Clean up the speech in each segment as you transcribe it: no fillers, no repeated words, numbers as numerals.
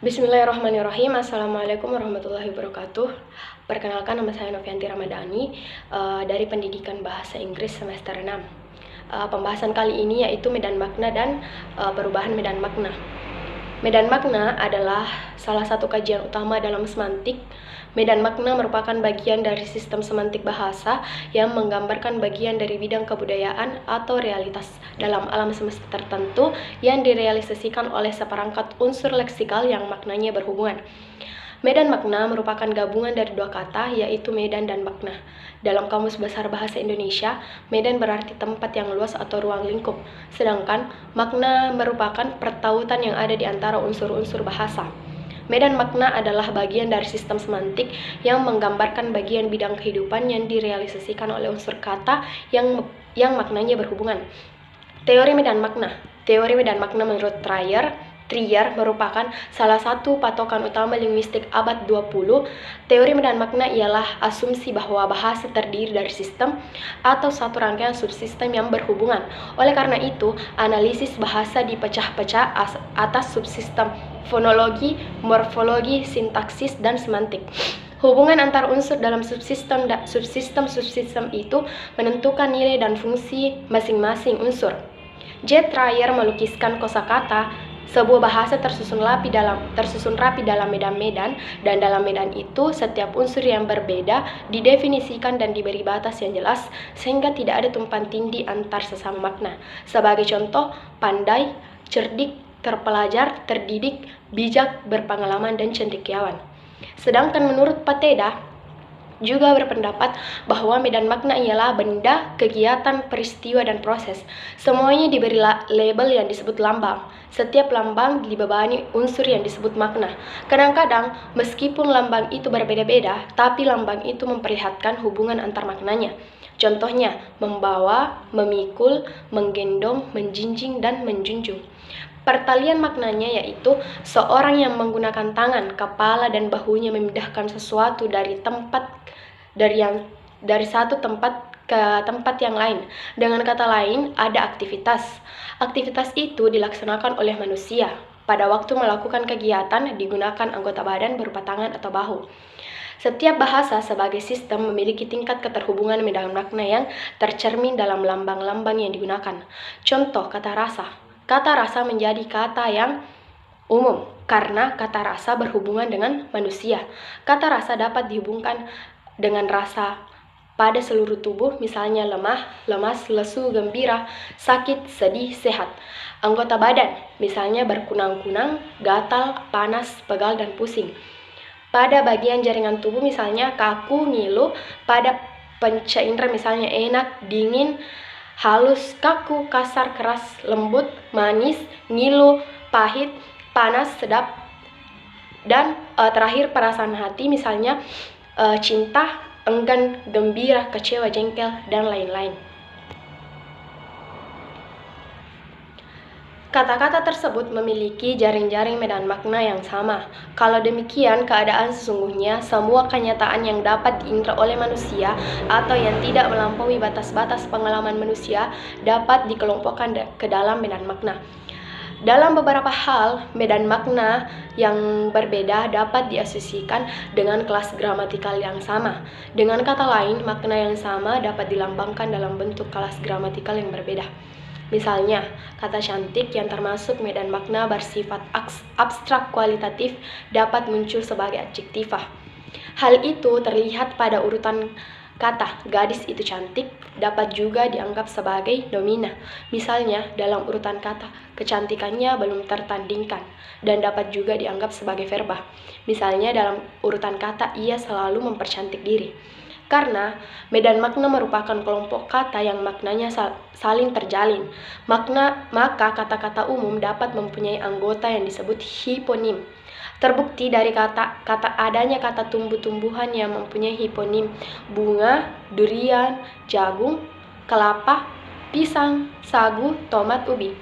Bismillahirrahmanirrahim. Assalamualaikum warahmatullahi wabarakatuh. Perkenalkan, nama saya Novianti Ramadhani dari Pendidikan Bahasa Inggris semester 6. Pembahasan kali ini yaitu medan makna dan perubahan medan makna. Medan makna adalah salah satu kajian utama dalam semantik. Medan makna merupakan bagian dari sistem semantik bahasa yang menggambarkan bagian dari bidang kebudayaan atau realitas dalam alam semesta tertentu yang direalisasikan oleh seperangkat unsur leksikal yang maknanya berhubungan. Medan makna merupakan gabungan dari dua kata, yaitu medan dan makna. Dalam Kamus Besar Bahasa Indonesia, medan berarti tempat yang luas atau ruang lingkup, sedangkan makna merupakan pertautan yang ada di antara unsur-unsur bahasa. Medan makna adalah bagian dari sistem semantik yang menggambarkan bagian bidang kehidupan yang direalisasikan oleh unsur kata yang maknanya berhubungan. Teori medan makna. Teori medan makna menurut Trier merupakan salah satu patokan utama linguistik abad 20. Teori medan makna ialah asumsi bahwa bahasa terdiri dari sistem atau satu rangkaian subsistem yang berhubungan. Oleh karena itu, analisis bahasa dipecah-pecah atas subsistem fonologi, morfologi, sintaksis, dan semantik. Hubungan antar unsur dalam subsistem itu menentukan nilai dan fungsi masing-masing unsur. J. Trier melukiskan kosakata sebuah bahasa tersusun rapi dalam medan-medan, dan dalam medan itu setiap unsur yang berbeda didefinisikan dan diberi batas yang jelas sehingga tidak ada tumpang tindih antar sesama makna. Sebagai contoh, pandai, cerdik, terpelajar, terdidik, bijak, berpengalaman, dan cendekiawan. Sedangkan menurut Pateda juga berpendapat bahwa medan makna ialah benda, kegiatan, peristiwa, dan proses. Semuanya diberi label yang disebut lambang. Setiap lambang dibebani unsur yang disebut makna. Kadang-kadang, meskipun lambang itu berbeda-beda, tapi lambang itu memperlihatkan hubungan antar maknanya. Contohnya, membawa, memikul, menggendong, menjinjing, dan menjunjung. Pertalian maknanya yaitu seorang yang menggunakan tangan, kepala, dan bahunya memindahkan sesuatu dari satu tempat ke tempat yang lain. Dengan kata lain, ada aktivitas. Aktivitas itu dilaksanakan oleh manusia. Pada waktu melakukan kegiatan, digunakan anggota badan berupa tangan atau bahu. Setiap bahasa sebagai sistem memiliki tingkat keterhubungan medan makna yang tercermin dalam lambang-lambang yang digunakan. Contoh, kata rasa. Kata rasa menjadi kata yang umum karena kata rasa berhubungan dengan manusia. Kata rasa dapat dihubungkan dengan rasa pada seluruh tubuh, misalnya lemah, lemas, lesu, gembira, sakit, sedih, sehat. Anggota badan, misalnya berkunang-kunang, gatal, panas, pegal, dan pusing. Pada bagian jaringan tubuh, misalnya kaku, ngilu. Pada panca indera, misalnya enak, dingin, halus, kaku, kasar, keras, lembut, manis, ngilu, pahit, panas, sedap. Dan terakhir perasaan hati, misalnya cinta, enggan, gembira, kecewa, jengkel, dan lain-lain. Kata-kata tersebut memiliki jaring-jaring medan makna yang sama. Kalau demikian, keadaan sesungguhnya semua kenyataan yang dapat diindra oleh manusia atau yang tidak melampaui batas-batas pengalaman manusia dapat dikelompokkan ke dalam medan makna. Dalam beberapa hal, medan makna yang berbeda dapat diasosiasikan dengan kelas gramatikal yang sama. Dengan kata lain, makna yang sama dapat dilambangkan dalam bentuk kelas gramatikal yang berbeda. Misalnya, kata cantik yang termasuk medan makna bersifat abstrak kualitatif dapat muncul sebagai adjektifah. Hal itu terlihat pada urutan kata. Gadis itu cantik dapat juga dianggap sebagai domina. Misalnya, dalam urutan kata, kecantikannya belum tertandingkan dan dapat juga dianggap sebagai verba. Misalnya, dalam urutan kata, ia selalu mempercantik diri. Karena medan makna merupakan kelompok kata yang maknanya saling terjalin, maka kata-kata umum dapat mempunyai anggota yang disebut hiponim. Terbukti dari adanya kata tumbuh-tumbuhan yang mempunyai hiponim: bunga, durian, jagung, kelapa, pisang, sagu, tomat, ubi.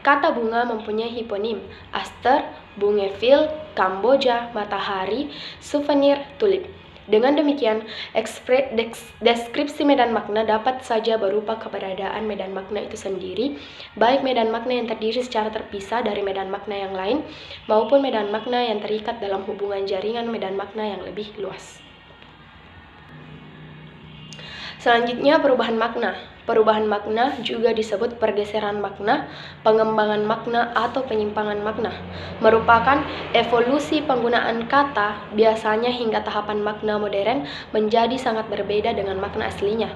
Kata bunga mempunyai hiponim: aster, bungevil, kamboja, matahari, souvenir, tulip. Dengan demikian, deskripsi medan magna dapat saja berupa keberadaan medan magna itu sendiri, baik medan magna yang terdiri secara terpisah dari medan magna yang lain, maupun medan magna yang terikat dalam hubungan jaringan medan magna yang lebih luas. Selanjutnya, perubahan makna. Perubahan makna juga disebut pergeseran makna, pengembangan makna, atau penyimpangan makna. Merupakan evolusi penggunaan kata, biasanya hingga tahapan makna modern menjadi sangat berbeda dengan makna aslinya.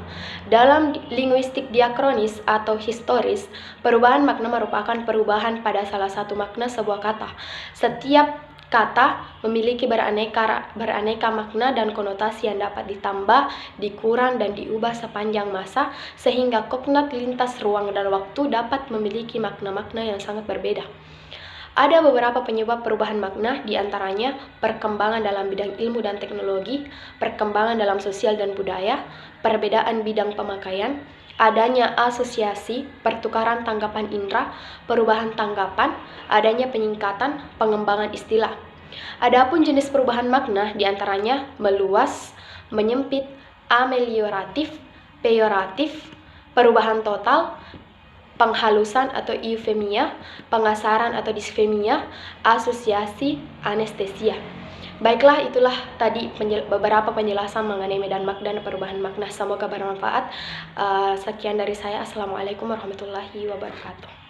Dalam linguistik diakronis atau historis, perubahan makna merupakan perubahan pada salah satu makna sebuah kata. Setiap kata memiliki beraneka makna dan konotasi yang dapat ditambah, dikurang, dan diubah sepanjang masa, sehingga kognat lintas ruang dan waktu dapat memiliki makna-makna yang sangat berbeda. Ada beberapa penyebab perubahan makna, diantaranya perkembangan dalam bidang ilmu dan teknologi, perkembangan dalam sosial dan budaya, perbedaan bidang pemakaian, adanya asosiasi, pertukaran tanggapan indera, perubahan tanggapan, adanya penyingkatan, pengembangan istilah. Adapun jenis perubahan makna diantaranya meluas, menyempit, amelioratif, peyoratif, perubahan total, penghalusan atau eufemia, pengasaran atau disfemia, asosiasi, anestesia. Baiklah, itulah tadi beberapa penjelasan mengenai medan magna dan perubahan makna. Semoga bermanfaat. Sekian dari saya. Assalamualaikum warahmatullahi wabarakatuh.